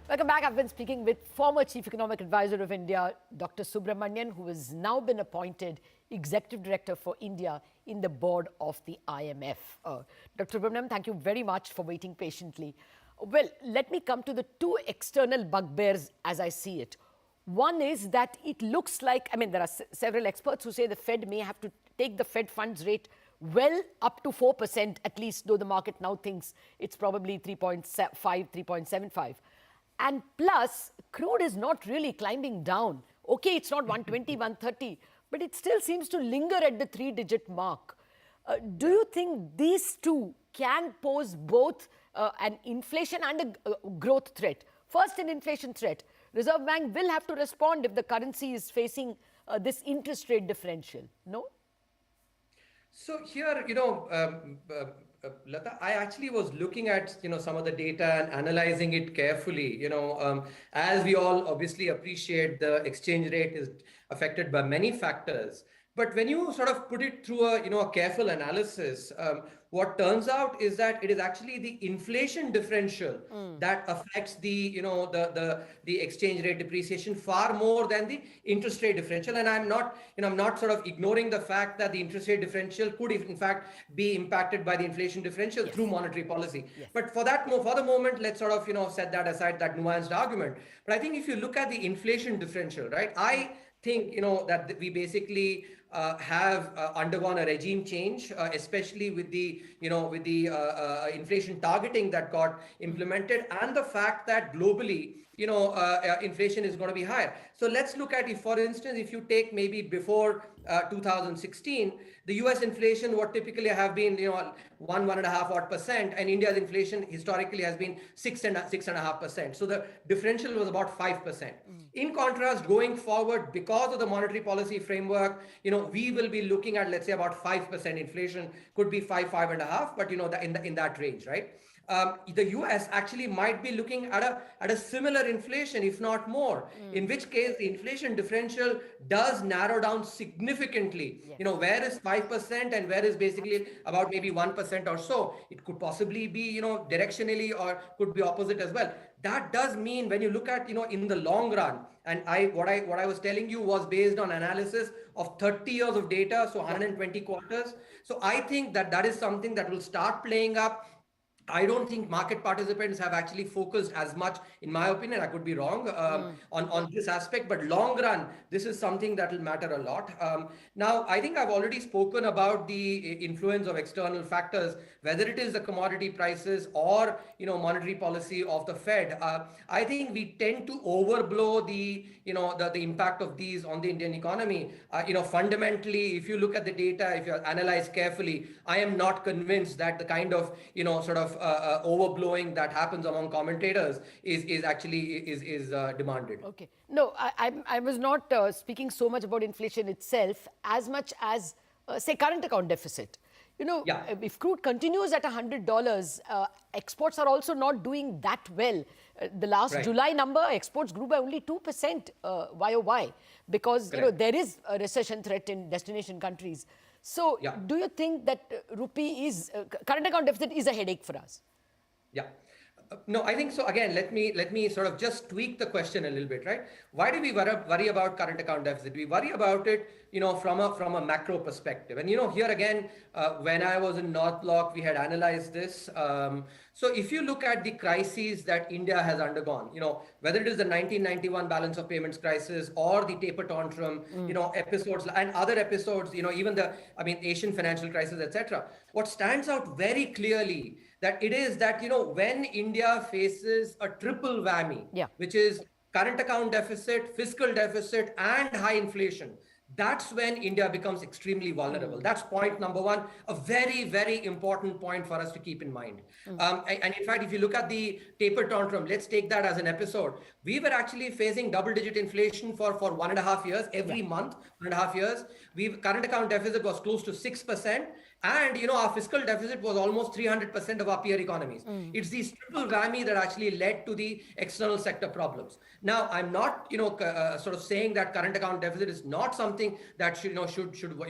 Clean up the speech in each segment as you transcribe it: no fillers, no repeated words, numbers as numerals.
Welcome back. I've been speaking with former Chief Economic Advisor of India, Dr. Subramanian, who has now been appointed Executive Director for India in the board of the IMF. Dr. Subramanian, thank you very much for waiting patiently. Well, let me come to the two external bugbears as I see it. One is that it looks like, there are several experts who say the Fed may have to take the Fed funds rate well up to 4%, at least, though the market now thinks it's probably 3.5, 3.75. And plus, crude is not really climbing down. Okay, it's not 120, 130, but it still seems to linger at the three-digit mark. Do you think these two can pose both an inflation and a growth threat? First, an inflation threat. Reserve Bank will have to respond if the currency is facing this interest rate differential, no? So here, Lata, I actually was looking at, some of the data and analyzing it carefully. As we all obviously appreciate, the exchange rate is affected by many factors. But when you sort of put it through a careful analysis, what turns out is that it is actually the inflation differential that affects the exchange rate depreciation far more than the interest rate differential. And I'm not sort of ignoring the fact that the interest rate differential could in fact be impacted by the inflation differential through monetary policy. Yes. But for the moment, let's sort of set that aside, that nuanced argument. But I think if you look at the inflation differential, right, I think that we basically have undergone a regime change, especially with the inflation targeting that got implemented, and the fact that globally inflation is going to be higher. So let's look at, if for instance, if you take maybe before 2016, the US inflation would typically have been 1.5 odd percent, and India's inflation historically has been 6.5%. So the differential was about 5%. In contrast, going forward, because of the monetary policy framework, we will be looking at, let's say, about 5% inflation, could be 5.5, but in that range, right? The US actually might be looking at a similar inflation, if not more, in which case the inflation differential does narrow down significantly. Yes. Where is 5% and where is basically about maybe 1% or so. It could possibly be, directionally, or could be opposite as well. That does mean when you look at, in the long run, and what I was telling you was based on analysis of 30 years of data, so 120 quarters. So I think that is something that will start playing up. I don't think market participants have actually focused as much, in my opinion, I could be wrong, on this aspect, but long run, this is something that will matter a lot. Now, I think I've already spoken about the influence of external factors, whether it is the commodity prices or, monetary policy of the Fed. I think we tend to overblow the impact of these on the Indian economy. Fundamentally, if you look at the data, if you analyze carefully, I am not convinced that the kind of, sort of overblowing that happens among commentators is actually demanded. Okay. No, I was not speaking so much about inflation itself as much as, say, current account deficit. If crude continues at $100, exports are also not doing that well. The last July number, exports grew by only 2% YOY, because there is a recession threat in destination countries. So do you think that current account deficit is a headache for us? Yeah. No, I think so. Again, let me sort of just tweak the question a little bit, right? Why do we worry about current account deficit? We worry about it, from a macro perspective. And here again, when I was in North Block, we had analyzed this. So if you look at the crises that India has undergone, whether it is the 1991 balance of payments crisis or the taper tantrum, episodes and other episodes, even the Asian financial crisis, etc. What stands out very clearly that it is that, when India faces a triple whammy, which is current account deficit, fiscal deficit, and high inflation, that's when India becomes extremely vulnerable. That's point number one, a very, very important point for us to keep in mind. And in fact, if you look at the taper tantrum, let's take that as an episode. We were actually facing double-digit inflation for 1.5 years, every month, 1.5 years. Current account deficit was close to 6%. And our fiscal deficit was almost 300% of our peer economies. It's these triple whammy that actually led to the external sector problems. Now, I'm not sort of saying that current account deficit is not something that should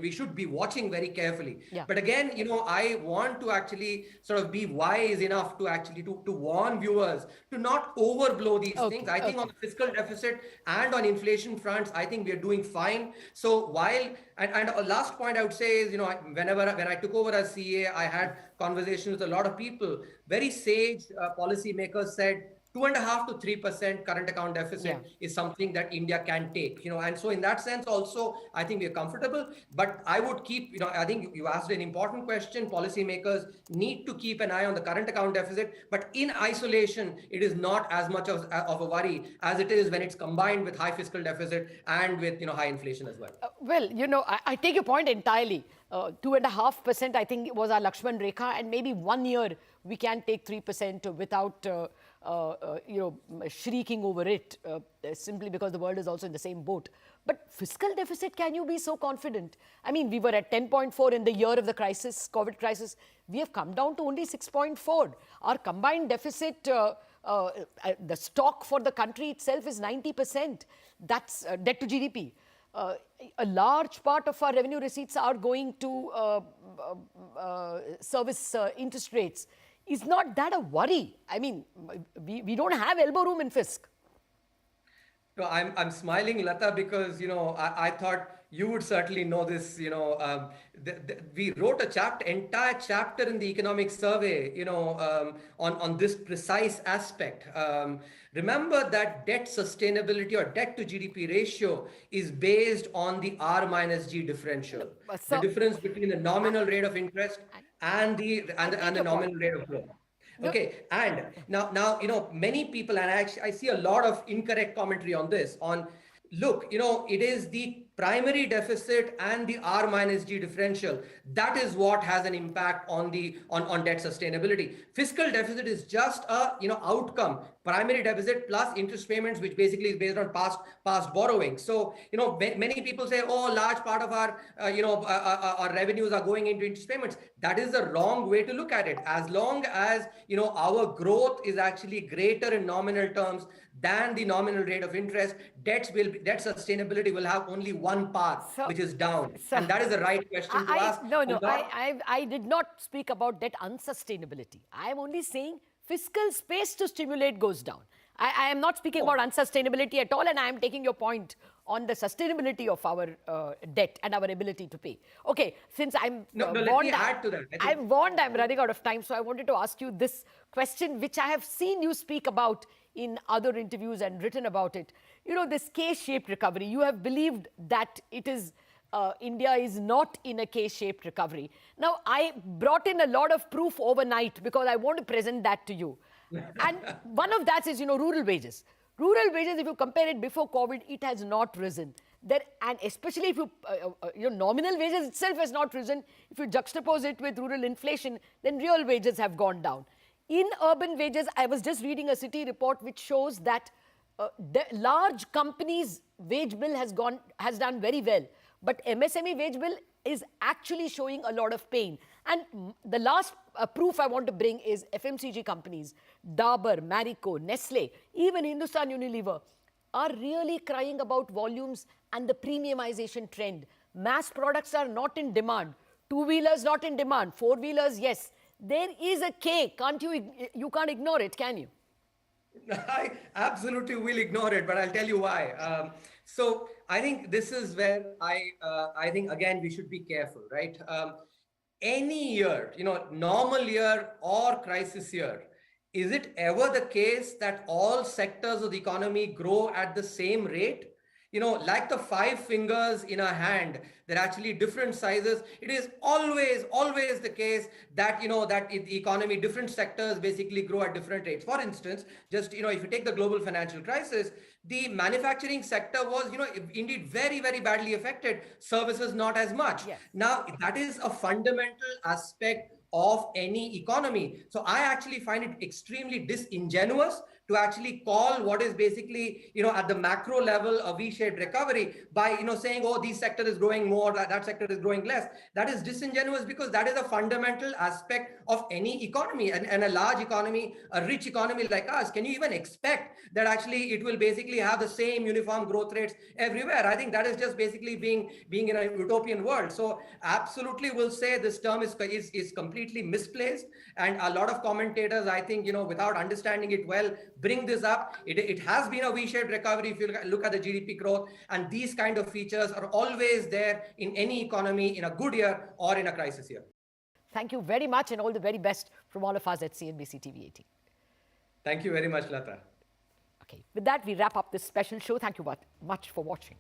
we should be watching very carefully. Yeah. But again, I want to actually sort of be wise enough to actually to warn viewers to not overblow these things. I think on the fiscal deficit and on inflation fronts, I think we are doing fine. So while and a last point I would say is, when I took over as CA, I had conversations with a lot of people. Very sage policymakers said 2.5 to 3% current account deficit is something that India can take, and so in that sense also, I think we are comfortable. But I would keep, I think you asked an important question. Policymakers need to keep an eye on the current account deficit, but in isolation, it is not as much of a worry as it is when it's combined with high fiscal deficit and with, high inflation as well. Well, I take your point entirely. 2.5%, I think, was our Lakshman Rekha, and maybe 1 year we can take 3% without, shrieking over it, simply because the world is also in the same boat. But fiscal deficit, can you be so confident? I mean, we were at 10.4 in the year of the crisis, COVID crisis. We have come down to only 6.4. Our combined deficit, the stock for the country itself is 90%. That's debt to GDP. A large part of our revenue receipts are going to service interest rates. Is not that a worry? I mean, we don't have elbow room in fisc. No, I'm smiling, Lata, because I thought you would certainly know this. We wrote entire chapter in the economic survey, on this precise aspect. Remember that debt sustainability or debt to GDP ratio is based on the R minus G differential, the difference between the nominal rate of interest and the nominal rate of growth. Okay, and now many people, and I see a lot of incorrect commentary on this. Look, it is the primary deficit and the R minus G differential that is what has an impact on debt sustainability. Fiscal deficit is just a outcome. Primary deficit plus interest payments, which basically is based on past borrowing. So many people say, oh, large part of our revenues are going into interest payments. That is the wrong way to look at it. As long as our growth is actually greater in nominal terms than the nominal rate of interest, debt sustainability will have only one path, which is down. And that is the right question to ask. I did not speak about debt unsustainability. I am only saying fiscal space to stimulate goes down. I am not speaking about unsustainability at all, and I am taking your point on the sustainability of our debt and our ability to pay. Okay, since I'm warned, let me add to that. I'm warned I'm running out of time, so I wanted to ask you this question, which I have seen you speak about in other interviews and written about it. This K-shaped recovery. You have believed that it is India is not in a K-shaped recovery. Now, I brought in a lot of proof overnight because I want to present that to you. And one of that is, rural wages. Rural wages, if you compare it before COVID, it has not risen. And especially if nominal wages itself has not risen. If you juxtapose it with rural inflation, then real wages have gone down. In urban wages, I was just reading a city report which shows that the large companies' wage bill has done very well. But MSME wage bill is actually showing a lot of pain. And the last proof I want to bring is FMCG companies, Dabur, Marico, Nestle, even Hindustan Unilever are really crying about volumes and the premiumization trend. Mass products are not in demand. Two-wheelers not in demand. Four-wheelers, yes. There is a K. You can't ignore it, can you? I absolutely will ignore it, but I'll tell you why. So I think this is where I think, again, we should be careful, right? Any year, normal year or crisis year, is it ever the case that all sectors of the economy grow at the same rate? Like the 5 fingers in a hand, they're actually different sizes. It is always the case that, that in the economy, different sectors basically grow at different rates. For instance, just, if you take the global financial crisis, the manufacturing sector was, indeed very, very badly affected. Services not as much. Yes. Now, that is a fundamental aspect of any economy. So I actually find it extremely disingenuous to actually call what is basically, at the macro level, a V-shaped recovery by, saying, oh, this sector is growing more, that sector is growing less. That is disingenuous, because that is a fundamental aspect of any economy, and a large economy, a rich economy like us. Can you even expect that actually it will basically have the same uniform growth rates everywhere? I think that is just basically being in a utopian world. So absolutely will say this term is completely misplaced, and a lot of commentators, I think, without understanding it well, bring this up. It has been a V-shaped recovery if you look at the GDP growth, and these kind of features are always there in any economy, in a good year or in a crisis year. Thank you very much, and all the very best from all of us at CNBC TV18. Thank you very much, Lata. Okay, with that, we wrap up this special show. Thank you much for watching.